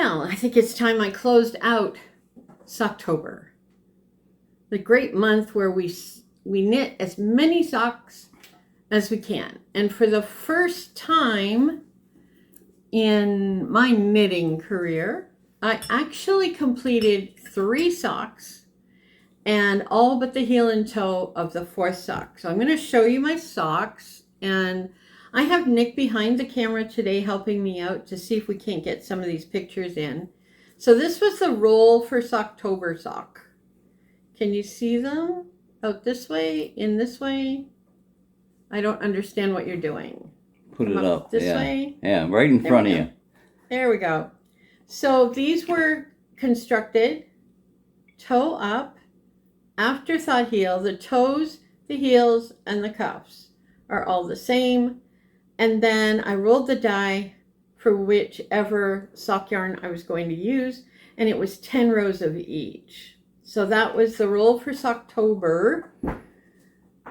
Well, I think it's time I closed out Socktober, the great month where we knit as many socks as we can. And for the first time in my knitting career, I actually completed 3 socks and all but the heel and toe of the 4th sock. So I'm going to show you my socks, and I have Nick behind the camera today helping me out to see if we can't get some of these pictures in. So this was the roll for Socktober sock. Can you see them? Out this way, in this way? I don't understand what you're doing. Put it up. This yeah. way? Yeah, right in front of you. There we go. So these were constructed toe up, afterthought heel. The toes, the heels, and the cuffs are all the same. And then I rolled the die for whichever sock yarn I was going to use, and it was 10 rows of each. So that was the roll for Socktober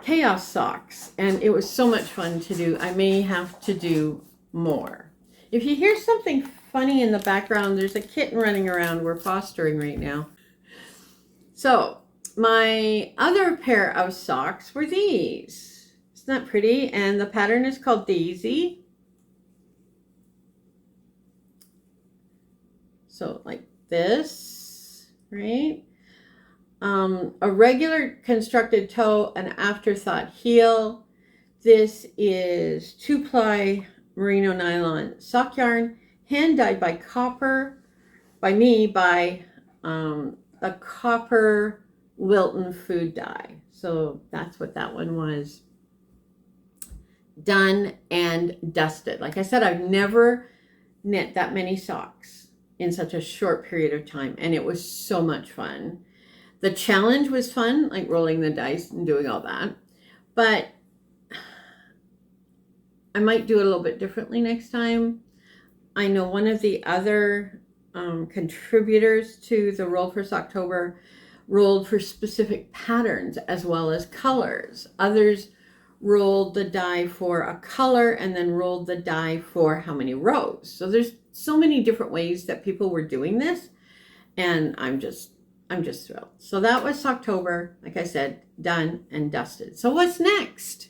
Chaos Socks, and it was so much fun to do. I may have to do more. If you hear something funny in the background, there's a kitten running around. We're fostering right now. So my other pair of socks were these. Isn't that pretty? And the pattern is called Daisy. So like this, right? A regular constructed toe, an afterthought heel. This is 2-ply merino nylon sock yarn, hand dyed by copper, by me, by a copper Wilton food dye. So that's what that one was. Done and dusted. Like I said, I've never knit that many socks in such a short period of time, and it was so much fun. The challenge was fun, like rolling the dice and doing all that, but I might do it a little bit differently next time. I know one of the other contributors to the roll for Socktober rolled for specific patterns as well as colors. Others rolled the die for a color and then rolled the die for how many rows. So there's so many different ways that people were doing this, and I'm just thrilled. So that was Socktober, like I said, done and dusted. So what's next?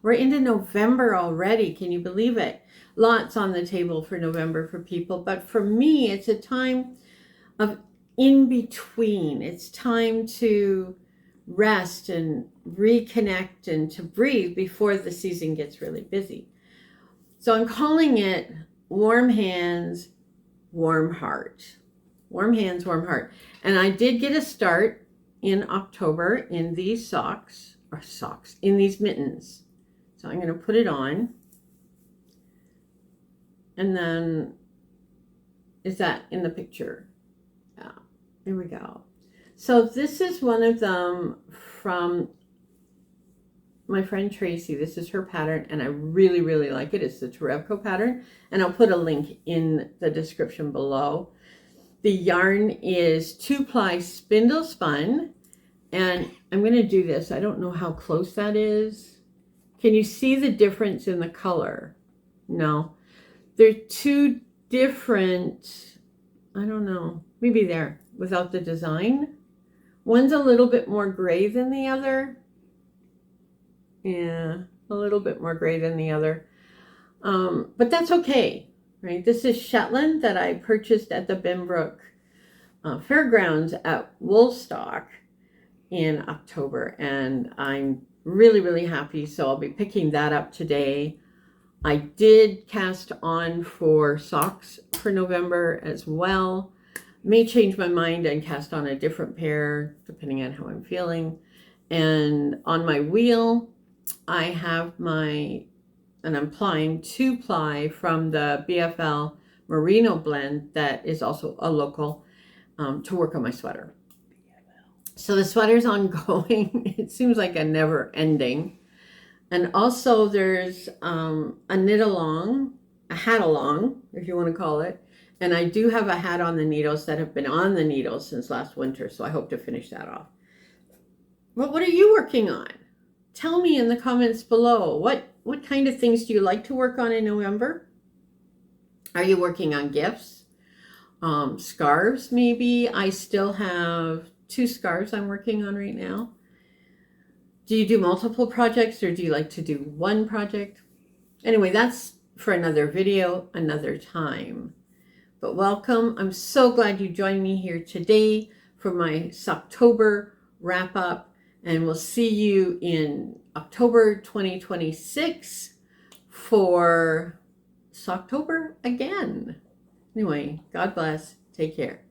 We're into November already. Can you believe it? Lots on the table for November for people, but for me, it's a time of in between. It's time to rest and reconnect and to breathe before the season gets really busy. So I'm calling it Warm Hands, Warm Heart. Warm hands, warm heart. And I did get a start in October in these socks, in these mittens. So I'm going to put it on. And then, is that in the picture? Yeah, there we go. So this is one of them from my friend Tracy. This is her pattern, and I really, really like it. It's the Terevco pattern, and I'll put a link in the description below. The yarn is 2-ply spindle spun, and I'm going to do this. I don't know how close that is. Can you see the difference in the color? No. They're 2 different, I don't know, maybe there without the design. One's a little bit more gray than the other. Yeah, a little bit more gray than the other. But that's okay. Right, this is Shetland that I purchased at the Binbrook Fairgrounds at Woolstock in October, and I'm really, really happy. So I'll be picking that up today. I did cast on for socks for November as well. May change my mind and cast on a different pair depending on how I'm feeling. And on my wheel, I have and I'm applying 2-ply from the BFL Merino blend that is also a local to work on my sweater. So the sweater's ongoing. It seems like a never ending. And also there's a knit along, a hat along, if you want to call it. And I do have a hat on the needles that have been on the needles since last winter. So I hope to finish that off. But what are you working on? Tell me in the comments below. What kind of things do you like to work on in November? Are you working on gifts? Scarves, maybe. I still have 2 scarves I'm working on right now. Do you do multiple projects or do you like to do one project? Anyway, that's for another video, another time. But welcome. I'm so glad you joined me here today for my Socktober wrap up. And we'll see you in October 2026 for Socktober again. Anyway, God bless. Take care.